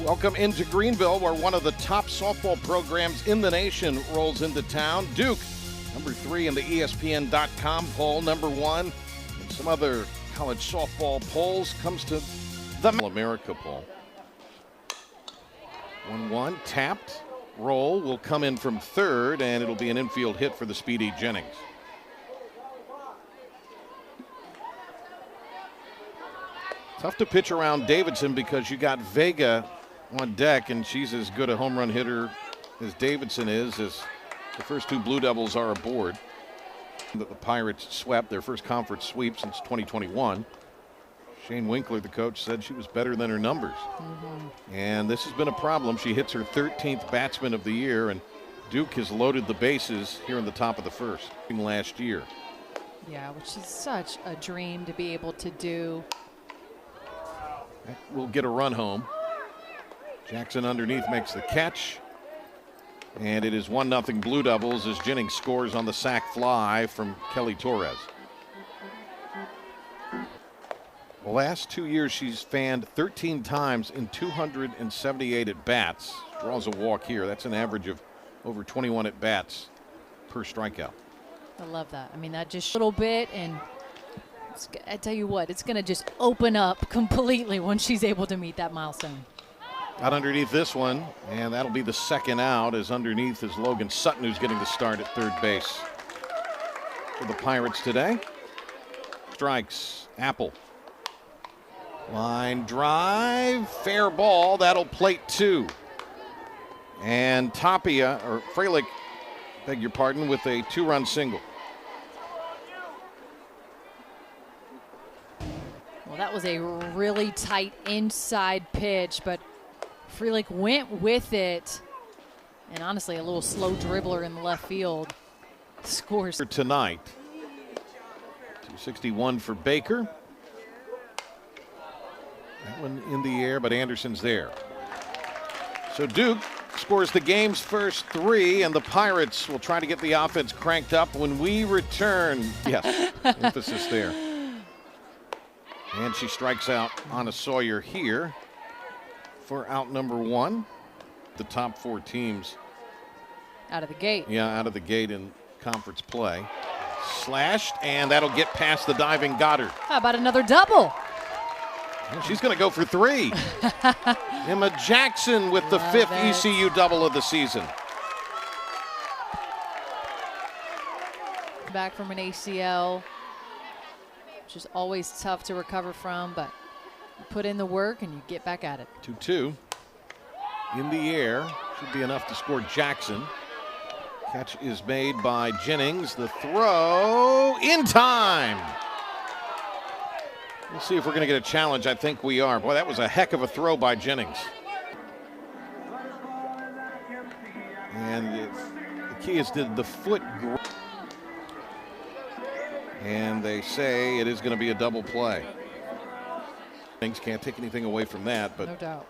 Welcome into Greenville, where one of the top softball programs in the nation rolls into town. Duke, number 3 in the ESPN.com poll, number 1. And some other college softball polls comes to the America poll. 1-1, tapped. Roll will come in from third, and it'll be an infield hit for the speedy Jennings. Tough to pitch around Davidson because you got Vega on deck, and she's as good a home run hitter as Davidson is, as the first 2 Blue Devils are aboard. The Pirates swept their first conference sweep since 2021. Shane Winkler, the coach, said she was better than her numbers. And this has been a problem. She hits her 13th batsman of the year, and Duke has loaded the bases here in the top of the first last year. Yeah, which is such a dream to be able to do. We'll get a run home. Jackson underneath makes the catch. And it is 1-0 Blue Devils as Jennings scores on the sac fly from Kelly Torres. The last 2 years, she's fanned 13 times in 278 at-bats. Draws a walk here. That's an average of over 21 at-bats per strikeout. I love that. I mean, that just a little bit, and I tell you what, it's going to just open up completely when she's able to meet that milestone. Out underneath this one, and that'll be the second out, as underneath is Logan Sutton, who's getting the start at third base for the Pirates today. Strikes, Apple. Line drive, fair ball, that'll plate 2. And Tapia, or Frelick, beg your pardon, with a 2-run single. Well, that was a really tight inside pitch, but Frelick went with it. And honestly, a little slow dribbler in the left field scores. Tonight, 261 for Baker. That one in the air, but Anderson's there. So Duke scores the game's first 3, and the Pirates will try to get the offense cranked up when we return. Yes, emphasis there. And she strikes out Anna Sawyer here for out number 1. The top 4 teams. Out of the gate. Yeah, out of the gate in conference play. Slashed, and that'll get past the diving Goddard. How about another double? And she's going to go for 3. Emma Jackson with the 5th ECU double of the season. Back from an ACL, which is always tough to recover from, but you put in the work and you get back at it. 2-2 in the air. Should be enough to score Jackson. Catch is made by Jennings. The throw in time. We'll see if we're going to get a challenge. I think we are. Boy, that was a heck of a throw by Jennings. And the key is did the foot. And they say it is going to be a double play. Things can't take anything away from that, but no doubt.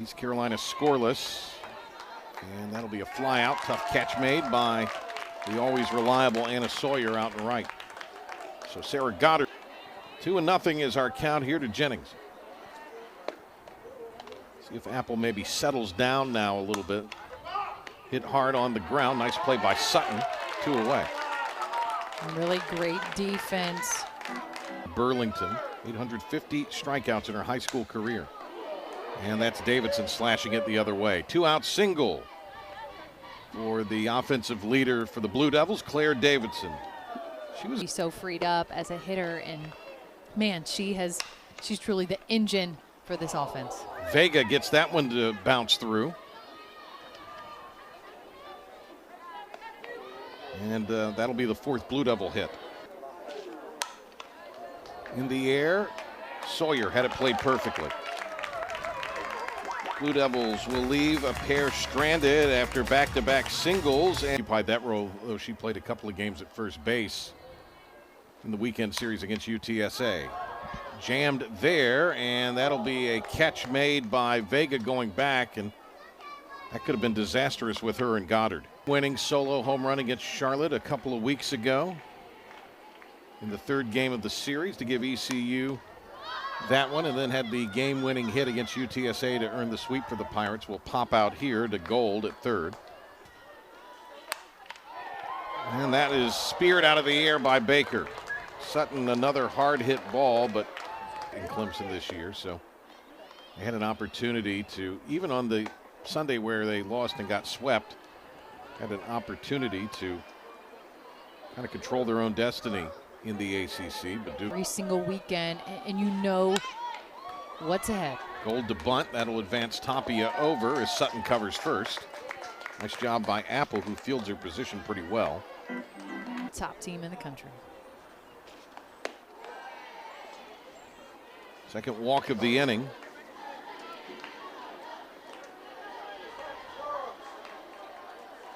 East Carolina scoreless, and that'll be a fly out. Tough catch made by the always reliable Anna Sawyer out and right. So Sarah Goddard. 2-0 is our count here to Jennings. See if Apple maybe settles down now a little bit. Hit hard on the ground. Nice play by Sutton. 2 away. Really great defense. Burlington, 850 strikeouts in her high school career. And that's Davidson slashing it the other way. 2-out single for the offensive leader for the Blue Devils, Claire Davidson. She was so freed up as a hitter, and man, she's truly the engine for this offense. Vega gets that one to bounce through. And that'll be the 4th Blue Devil hit. In the air, Sawyer had it played perfectly. Blue Devils will leave a pair stranded after back-to-back singles. And occupied that role, though she played a couple of games at first base in the weekend series against UTSA. Jammed there, and that'll be a catch made by Vega going back, and that could have been disastrous with her and Goddard. Winning solo home run against Charlotte a couple of weeks ago in the 3rd game of the series to give ECU that one, and then had the game-winning hit against UTSA to earn the sweep for the Pirates. Will pop out here to Gold at third. And that is speared out of the air by Baker. Sutton, another hard hit ball, but in Clemson this year, so they had an opportunity to, even on the Sunday where they lost and got swept, had an opportunity to kind of control their own destiny in the ACC. But every single weekend, and you know what's ahead. Gold to bunt, that'll advance Tapia over as Sutton covers first. Nice job by Apple, who fields her position pretty well. Top team in the country. Second walk of the inning.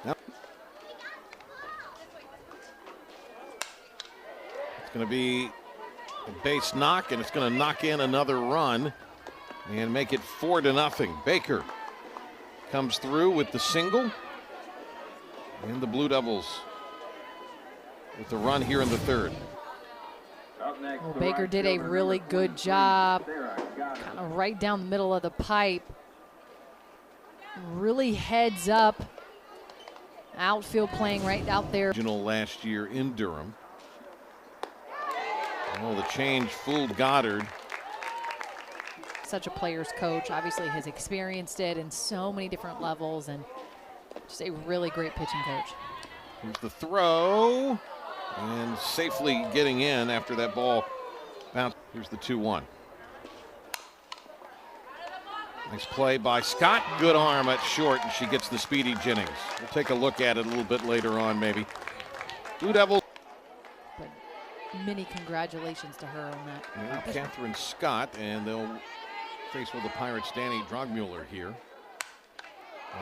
Now, it's going to be a base knock, and it's going to knock in another run and make it 4-0. Baker comes through with the single, and the Blue Devils with the run here in the third. Well, Baker did a really good job, kind of right down the middle of the pipe. Really heads up. Outfield playing right out there. Original last year in Durham. Oh, the change fooled Goddard. Such a player's coach, obviously has experienced it in so many different levels, and just a really great pitching coach. Here's the throw, and safely getting in after that ball bounced. Here's the 2-1. Nice play by Scott. Good arm at short, and she gets the speedy Jennings. We'll take a look at it a little bit later on, maybe. Blue Devils. But many congratulations to her on that. And Catherine Scott, and they'll face with the Pirates' Danny Drogmuller here.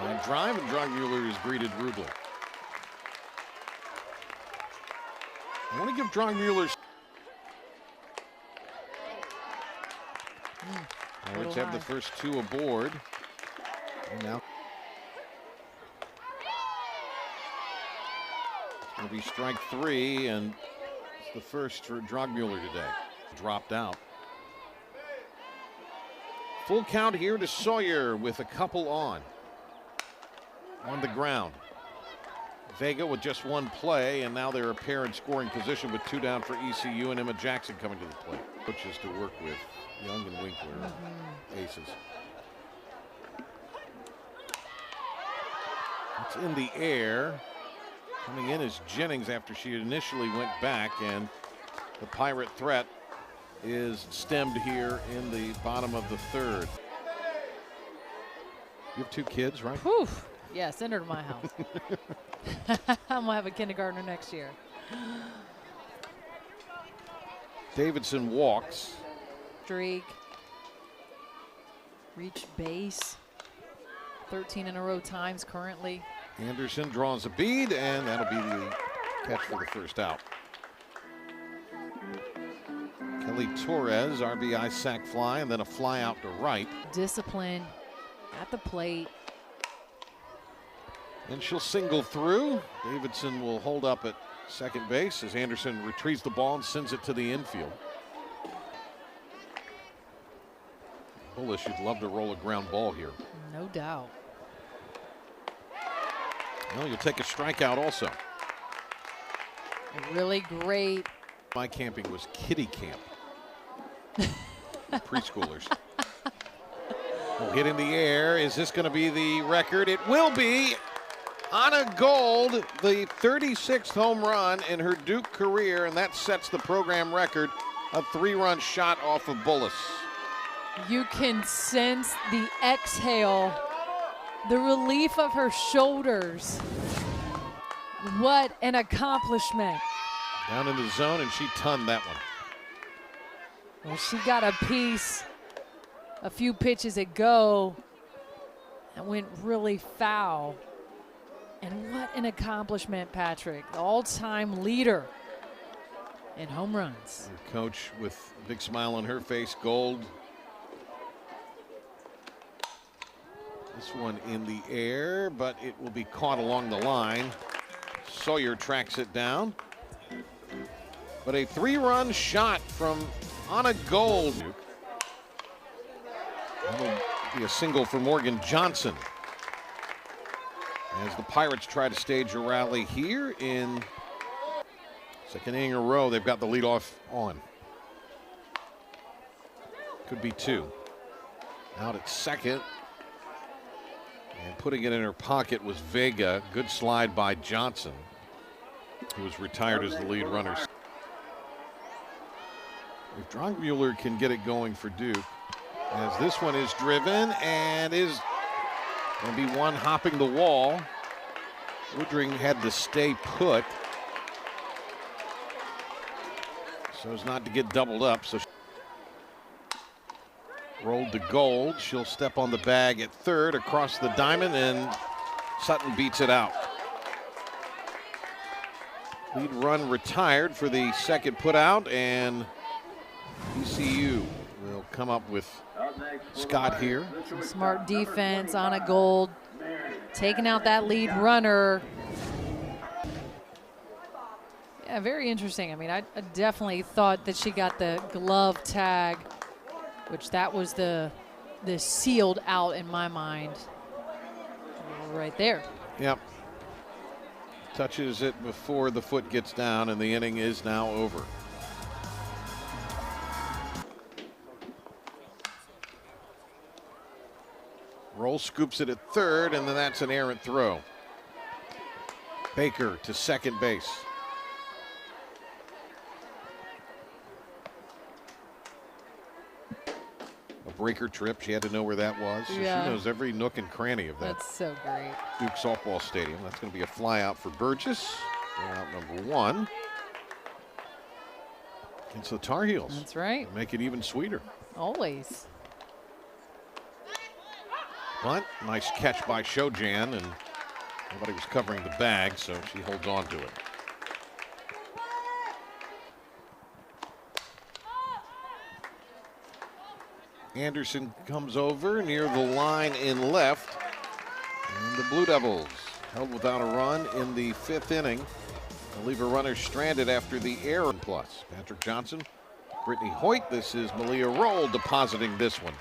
And drive, and Drogmuller is greeted rudely. I want to give Drogmuller's. Pirates have the first two aboard. And now it's going to be strike three, and it's the first for Drogmuller today. Dropped out. Full count here to Sawyer with a couple on the ground. Vega with just one play, and now they're a pair in scoring position with two down for ECU, and Emma Jackson coming to the plate. Coaches to work with, Young and Winkler, aces. It's in the air. Coming in is Jennings after she initially went back, and the Pirate threat is stemmed here in the bottom of the third. You have two kids, right? Whew. Yeah, send her to my house. I'm gonna have a kindergartner next year. Davidson walks. Streak. Reach base. 13 in a row times currently. Anderson draws a bead, and that'll be the catch for the first out. Kelly Torres, RBI sac fly, and then a fly out to right. Discipline at the plate. And she'll single through. Davidson will hold up at second base as Anderson retrieves the ball and sends it to the infield. Bullish, you'd love to roll a ground ball here. No doubt. Well, you'll take a strikeout also. A really great. My camping was kiddie camp. Preschoolers. Oh, hit in the air. Is this going to be the record? It will be. Anna Gold, the 36th home run in her Duke career, and that sets the program record. A 3-run shot off of Bullis. You can sense the exhale, the relief of her shoulders. What an accomplishment. Down in the zone, and she tunned that one. Well, she got a piece a few pitches ago that went really foul. And what an accomplishment, Patrick. The all-time leader in home runs. Her coach with a big smile on her face, Gold. This one in the air, but it will be caught along the line. Sawyer tracks it down. But a 3-run shot from Anna Gold. That'll be a single for Morgan Johnson. As the Pirates try to stage a rally here in second inning in a row, they've got the leadoff on. Could be two. Out at second. And putting it in her pocket was Vega. Good slide by Johnson, who was retired as the lead runner. If Drogmuller can get it going for Duke, as this one is driven and is going to be one hopping the wall. Woodring had to stay put so as not to get doubled up. So rolled to Gold. She'll step on the bag at third across the diamond, and Sutton beats it out. Lead run retired for the second put out, and ECU will come up with Scott here. Some smart defense. Anna Gold taking out that lead runner. Yeah, very interesting. I mean, I definitely thought that she got the glove tag, which that was the sealed out in my mind. Right there. Yep. Touches it before the foot gets down, and the inning is now over. Roll scoops it at third, and then that's an errant throw. Baker to second base. A breaker trip. She had to know where that was. So yeah. She knows every nook and cranny of that. That's so great. Duke softball stadium. That's going to be a fly out for Burgess. Out number one. Against the Tar Heels. That's right. Make it even sweeter. Always. But nice catch by Shojan, and nobody was covering the bag, so she holds on to it. Anderson comes over near the line in left, and the Blue Devils held without a run in the fifth inning. They'll leave a runner stranded after the error plus. Patrick Johnson, Brittany Hoyt. This is Malia Roll depositing this one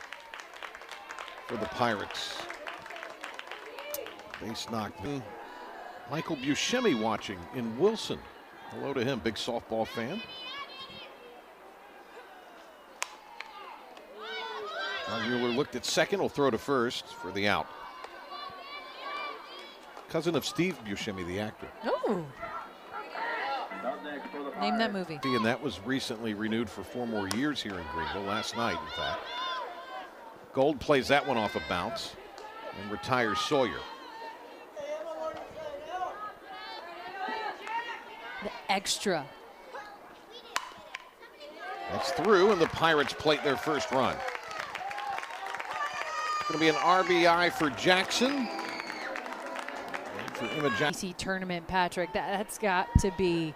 for the Pirates. Base knocked. Michael Buscemi watching in Wilson. Hello to him, big softball fan. Mueller looked at second, will throw to first for the out. Cousin of Steve Buscemi, the actor. Oh. Name that movie. And that was recently renewed for 4 more years here in Greenville, last night, in fact. Gold plays that one off a bounce and retires Sawyer. The extra. That's through, and the Pirates plate their first run. Going to be an RBI for Jackson. And for Emma Jackson. Tournament, Patrick. That's got to be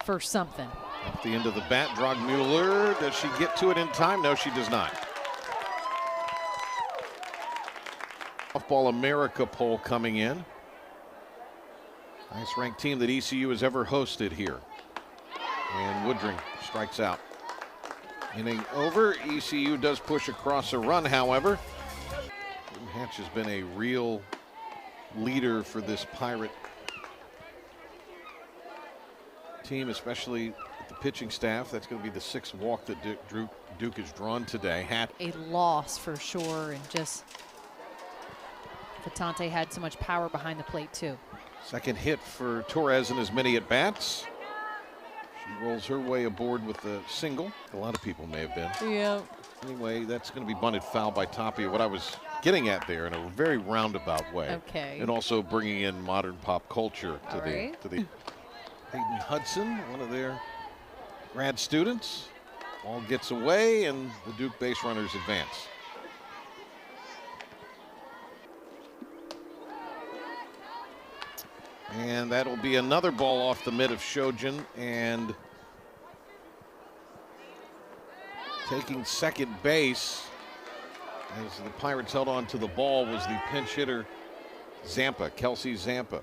for something. At the end of the bat, Drogmuller. Does she get to it in time? No, she does not. Softball America poll coming in. Highest ranked team that ECU has ever hosted here. And Woodring strikes out. Inning over. ECU does push across a run, however. Hatch has been a real leader for this Pirate team, especially with the pitching staff. That's going to be the 6th walk that Duke has drawn today. A loss for sure, and just Fatante had so much power behind the plate too. Second hit for Torres in as many at-bats. She rolls her way aboard with a single. A lot of people may have been. Yeah. Anyway, that's going to be bunted foul by Tapia. What I was getting at there in a very roundabout way. Okay. And also bringing in modern pop culture to All the Peyton Hudson, one of their grad students. Ball gets away, and the Duke base runners advance. And that'll be another ball off the mid of Shojan, and taking second base as the Pirates held on to the ball was the pinch hitter Zampa, Kelsey Zampa.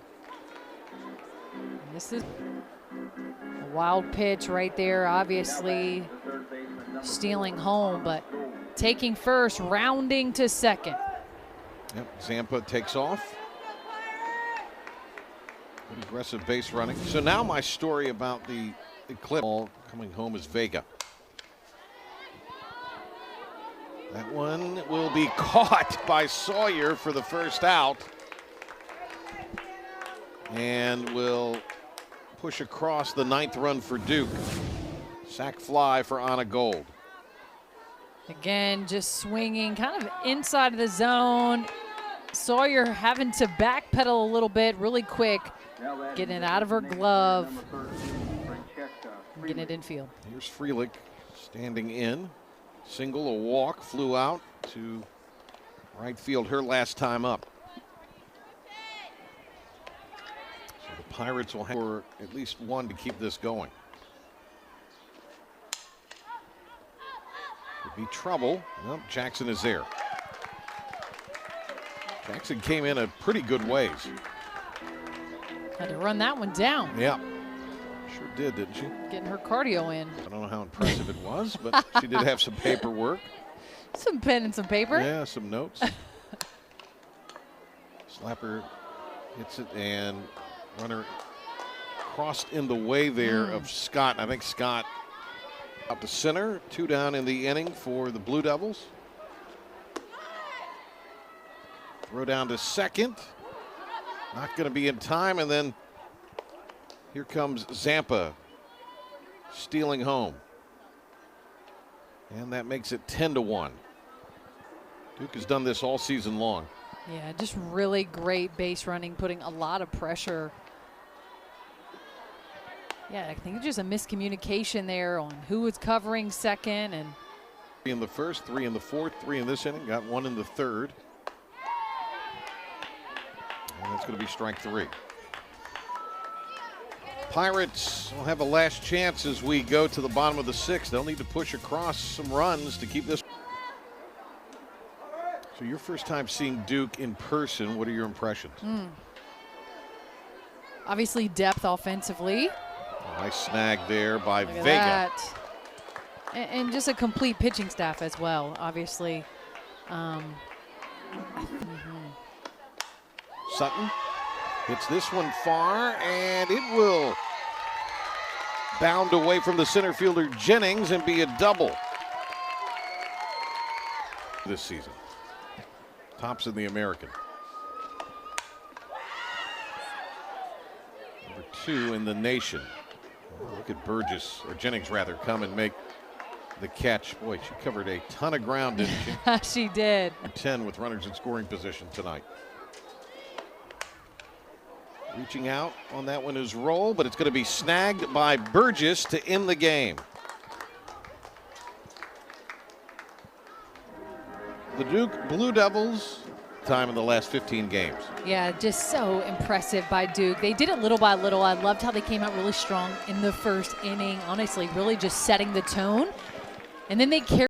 This is a wild pitch right there, obviously stealing home, but taking first, rounding to second. Yep, Zampa takes off. Good aggressive base running. So now my story about the clip ball coming home is Vega. That one will be caught by Sawyer for the first out. And will push across the 9th run for Duke. Sac fly for Anna Gold. Again, just swinging kind of inside of the zone. Sawyer having to backpedal a little bit really quick, getting it out of her glove, getting it infield. Here's Freelich standing in. Single, a walk, flew out to right field her last time up. So the Pirates will have at least one to keep this going. Could be trouble. Nope, Jackson is there. Jackson came in a pretty good ways. Had to run that one down. Yeah, sure did, didn't she? Getting her cardio in. I don't know how impressive it was, but she did have some paperwork. Some pen and some paper. Yeah, some notes. Slapper hits it, and runner crossed in the way there of Scott. I think Scott up to center. 2 down in the inning for the Blue Devils. Throw down to second. Not going to be in time, and then here comes Zampa stealing home. And that makes it 10-1. Duke has done this all season long. Yeah, just really great base running, putting a lot of pressure. Yeah, I think it's just a miscommunication there on who was covering second. And 3 in the first, 3 in the fourth, 3 in this inning, got 1 in the third. And that's going to be strike 3. Pirates will have a last chance as we go to the bottom of the 6th. They'll need to push across some runs to keep this. So your first time seeing Duke in person, what are your impressions? Obviously depth offensively. Nice snag there by Look at Vega. that. And just a complete pitching staff as well, obviously. Sutton hits this one far, and it will bound away from the center fielder Jennings and be a double this season. Tops in the American. Number 2 in the nation. Oh, look at Burgess, or Jennings rather, come and make the catch. Boy, she covered a ton of ground, didn't she? She did. 10 with runners in scoring position tonight. Reaching out on that one is Roll, but it's going to be snagged by Burgess to end the game. The Duke Blue Devils, time in the last 15 games. Yeah, just so impressive by Duke. They did it little by little. I loved how they came out really strong in the first inning. Honestly, really just setting the tone. And then they carried